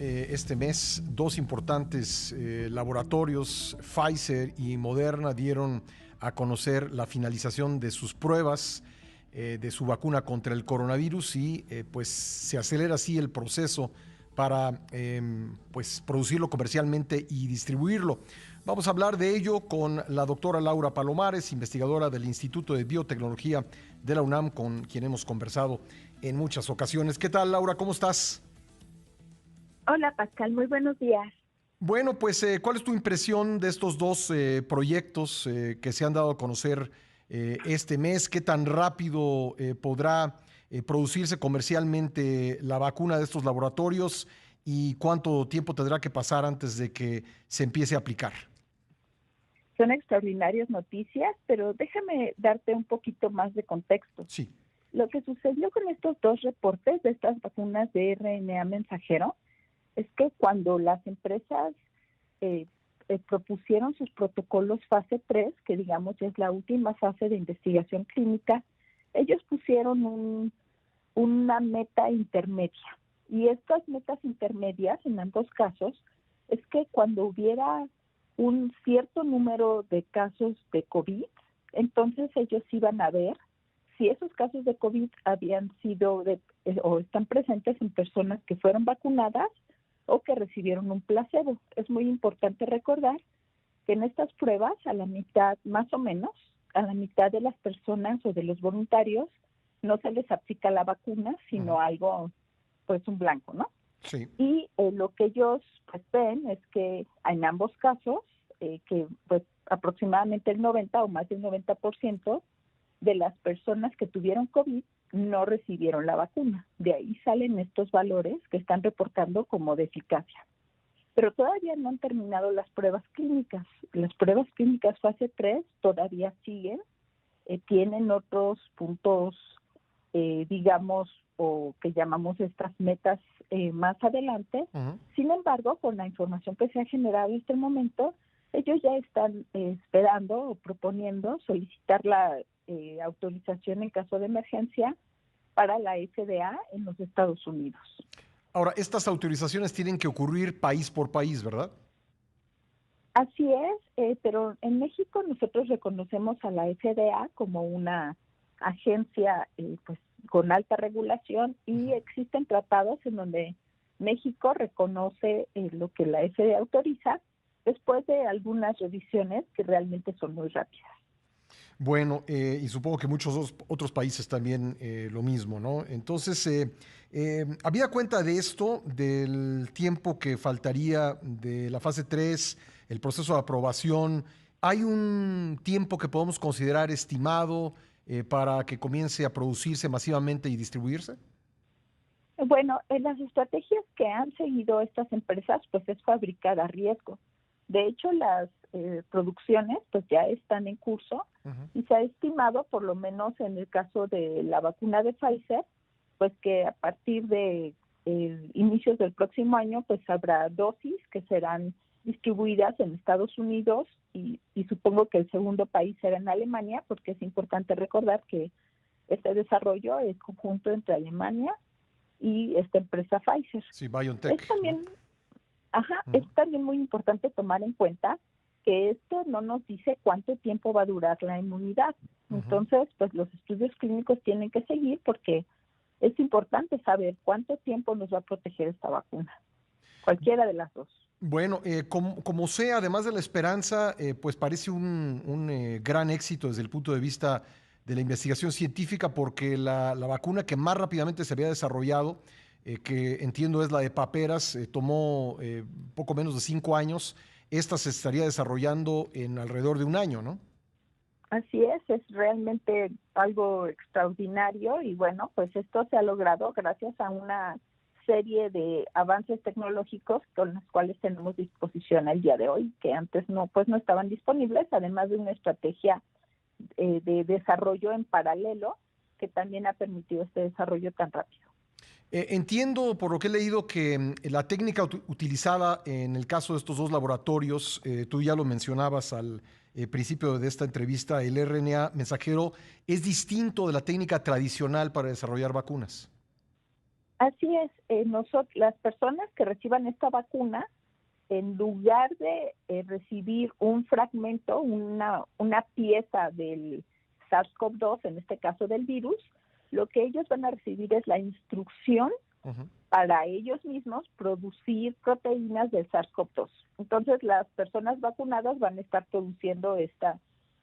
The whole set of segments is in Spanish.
este mes, dos importantes laboratorios, Pfizer y Moderna, dieron a conocer la finalización de sus pruebas de su vacuna contra el coronavirus y pues se acelera así el proceso para pues producirlo comercialmente y distribuirlo. Vamos a hablar de ello con la doctora Laura Palomares, investigadora del Instituto de Biotecnología de la UNAM, con quien hemos conversado en muchas ocasiones. ¿Qué tal, Laura? ¿Cómo estás? Hola Pascal, muy buenos días. Bueno, pues, ¿cuál es tu impresión de estos dos proyectos que se han dado a conocer este mes? ¿Qué tan rápido podrá producirse comercialmente la vacuna de estos laboratorios y cuánto tiempo tendrá que pasar antes de que se empiece a aplicar? Son extraordinarias noticias, pero déjame darte un poquito más de contexto. Sí. Lo que sucedió con estos dos reportes de estas vacunas de RNA mensajero es que cuando las empresas propusieron sus protocolos fase 3, que digamos es la última fase de investigación clínica, ellos pusieron una meta intermedia. Y estas metas intermedias, en ambos casos, es que cuando hubiera un cierto número de casos de COVID, entonces ellos iban a ver si esos casos de COVID habían sido o están presentes en personas que fueron vacunadas o que recibieron un placebo. Es muy importante recordar que en estas pruebas, a la mitad, más o menos, a la mitad de las personas o de los voluntarios, no se les aplica la vacuna, sino algo, pues un blanco, ¿no? Sí. Y lo que ellos pues ven es que en ambos casos, que pues aproximadamente el 90 o más del 90% de las personas que tuvieron COVID no recibieron la vacuna. De ahí salen estos valores que están reportando como de eficacia. Pero todavía no han terminado las pruebas clínicas. Las pruebas clínicas fase 3 todavía siguen, tienen otros puntos, digamos, o que llamamos estas metas más adelante. Sin embargo, con la información que se ha generado en este momento, ellos ya están esperando o proponiendo solicitar la autorización en caso de emergencia para la FDA en los Estados Unidos. Ahora, estas autorizaciones tienen que ocurrir país por país, ¿verdad? Así es, pero en México nosotros reconocemos a la FDA como una agencia pues con alta regulación y existen tratados en donde México reconoce lo que la FDA autoriza después de algunas revisiones que realmente son muy rápidas. Bueno, y supongo que muchos otros países también lo mismo, ¿no? Entonces, habida cuenta de esto, del tiempo que faltaría de la fase 3, el proceso de aprobación, ¿hay un tiempo que podemos considerar estimado para que comience a producirse masivamente y distribuirse? Bueno, en las estrategias que han seguido estas empresas, pues es fabricar a riesgo. De hecho, las producciones pues ya están en curso y se ha estimado, por lo menos en el caso de la vacuna de Pfizer, pues que a partir de inicios del próximo año pues habrá dosis que serán distribuidas en Estados Unidos y supongo que el segundo país será en Alemania, porque es importante recordar que este desarrollo es conjunto entre Alemania y esta empresa Pfizer. Sí, BioNTech, Es ¿no? también es también muy importante tomar en cuenta que esto no nos dice cuánto tiempo va a durar la inmunidad. Entonces, pues los estudios clínicos tienen que seguir porque es importante saber cuánto tiempo nos va a proteger esta vacuna, cualquiera de las dos. Bueno, como sea, además de la esperanza, pues parece un gran éxito desde el punto de vista de la investigación científica, porque la vacuna que más rápidamente se había desarrollado, que entiendo es la de paperas, tomó poco menos de 5 años. Esta se estaría desarrollando en alrededor de un año, ¿no? Así es realmente algo extraordinario y bueno, pues esto se ha logrado gracias a una serie de avances tecnológicos con los cuales tenemos disposición al día de hoy, que antes no estaban disponibles, además de una estrategia de desarrollo en paralelo que también ha permitido este desarrollo tan rápido. Entiendo por lo que he leído que la técnica utilizada en el caso de estos dos laboratorios, tú ya lo mencionabas al principio de esta entrevista, el RNA mensajero es distinto de la técnica tradicional para desarrollar vacunas. Así es, las personas que reciban esta vacuna, en lugar de recibir un fragmento, una pieza del SARS-CoV-2, en este caso del virus, lo que ellos van a recibir es la instrucción para ellos mismos producir proteínas del SARS-CoV-2. Entonces, las personas vacunadas van a estar produciendo esta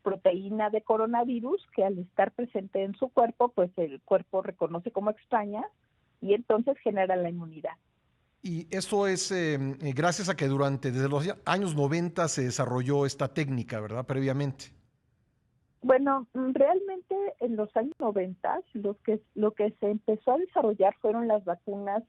proteína de coronavirus que al estar presente en su cuerpo, pues el cuerpo reconoce como extraña y entonces genera la inmunidad. Y esto es gracias a que desde los años 90 se desarrolló esta técnica, ¿verdad? Previamente. Bueno, realmente en los años 90 lo que se empezó a desarrollar fueron las vacunas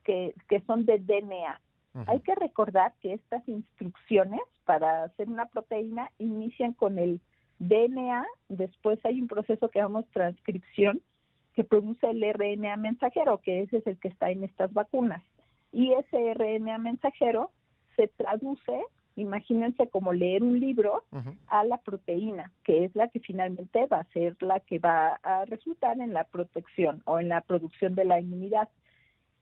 que son de DNA. Hay que recordar que estas instrucciones para hacer una proteína inician con el DNA, después hay un proceso que llamamos transcripción que produce el RNA mensajero, que ese es el que está en estas vacunas. Y ese RNA mensajero se traduce, imagínense como leer un libro, a la proteína, que es la que finalmente va a ser la que va a resultar en la protección o en la producción de la inmunidad.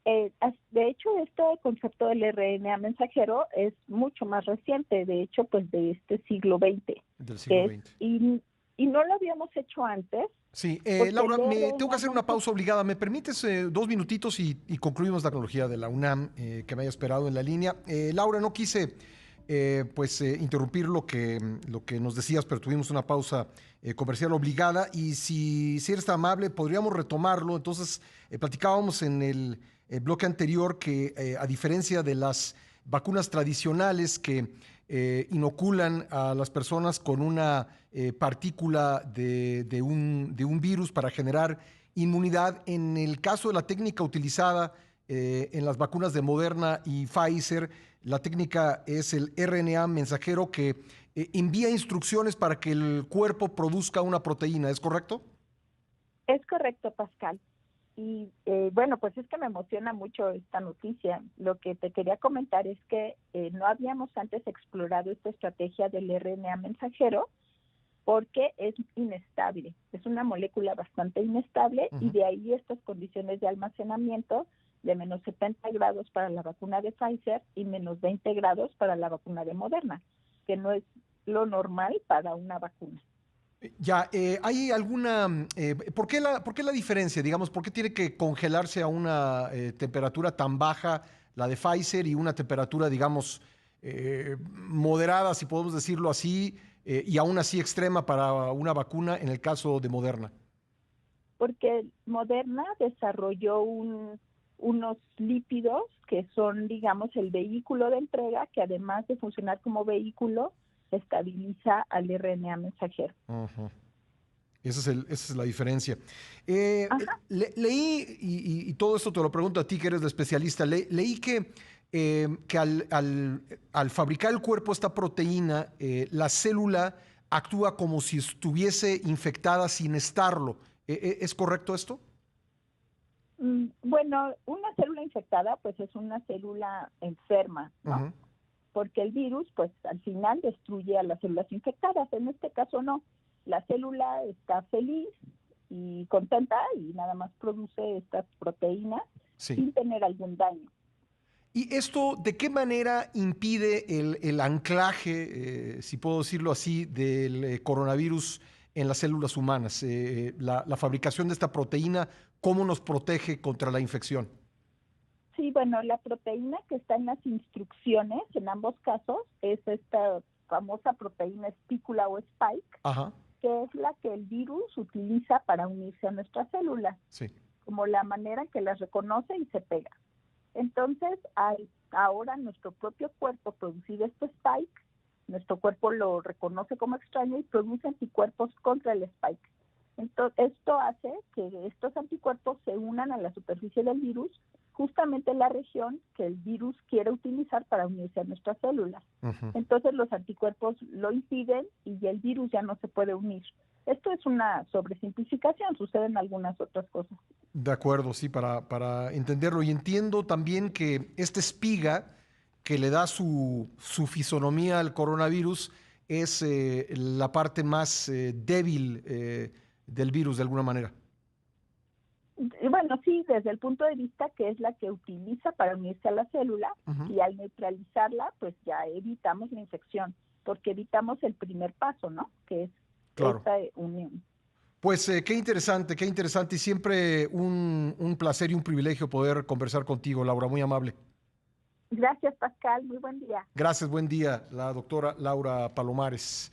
De hecho, este concepto del RNA mensajero es mucho más reciente, de hecho, pues de este siglo XX. Del siglo XX. Y no lo habíamos hecho antes. Sí, Laura, tengo que hacer una pausa obligada. ¿Me permites 2 minutitos y concluimos la cronología de la UNAM que me haya esperado en la línea? Laura, no quise interrumpir lo que nos decías, pero tuvimos una pausa comercial obligada y si eres tan amable, podríamos retomarlo. Entonces, platicábamos en el bloque anterior que a diferencia de las vacunas tradicionales que inoculan a las personas con una partícula de un virus para generar inmunidad, en el caso de la técnica utilizada en las vacunas de Moderna y Pfizer, la técnica es el RNA mensajero que envía instrucciones para que el cuerpo produzca una proteína, ¿es correcto? Es correcto, Pascal. Y bueno, pues es que me emociona mucho esta noticia. Lo que te quería comentar es que no habíamos antes explorado esta estrategia del RNA mensajero porque es inestable. Es una molécula bastante inestable y de ahí estas condiciones de almacenamiento de menos 70 grados para la vacuna de Pfizer y menos 20 grados para la vacuna de Moderna, que no es lo normal para una vacuna. Ya, ¿hay alguna, ¿por qué la diferencia? Digamos, ¿por qué tiene que congelarse a una temperatura tan baja la de Pfizer y una temperatura, digamos, moderada, si podemos decirlo así, y aún así extrema para una vacuna en el caso de Moderna? Porque Moderna desarrolló unos lípidos que son, digamos, el vehículo de entrega, que además de funcionar como vehículo, estabiliza al RNA mensajero. Esa es la diferencia. Leí, y todo esto te lo pregunto a ti que eres la especialista, leí que al fabricar el cuerpo esta proteína, la célula actúa como si estuviese infectada sin estarlo. ¿Es correcto esto? Bueno, una célula infectada pues es una célula enferma, ¿no? Porque el virus, pues al final destruye a las células infectadas. En este caso no. La célula está feliz y contenta y nada más produce estas proteínas sin tener algún daño. ¿Y esto de qué manera impide el anclaje, si puedo decirlo así, del coronavirus en las células humanas? La fabricación de esta proteína, ¿cómo nos protege contra la infección? Sí, bueno, la proteína que está en las instrucciones, en ambos casos, es esta famosa proteína espícula o spike, que es la que el virus utiliza para unirse a nuestras células, como la manera en que las reconoce y se pega. Entonces, ahora nuestro propio cuerpo producir este spike, nuestro cuerpo lo reconoce como extraño y produce anticuerpos contra el spike. Entonces, esto hace que estos anticuerpos se unan a la superficie del virus, justamente en la región que el virus quiere utilizar para unirse a nuestras células. Entonces los anticuerpos lo impiden y el virus ya no se puede unir. Esto es una sobresimplificación, suceden algunas otras cosas. De acuerdo, sí, para entenderlo. Y entiendo también que esta espiga que le da su fisonomía al coronavirus es la parte más débil del virus de alguna manera. Y bueno, sí, desde el punto de vista que es la que utiliza para unirse a la célula, y al neutralizarla, pues ya evitamos la infección, porque evitamos el primer paso, ¿no? Que es esta unión. Pues qué interesante y siempre un placer y un privilegio poder conversar contigo, Laura, muy amable. Gracias, Pascal, muy buen día. Gracias, buen día, la doctora Laura Palomares.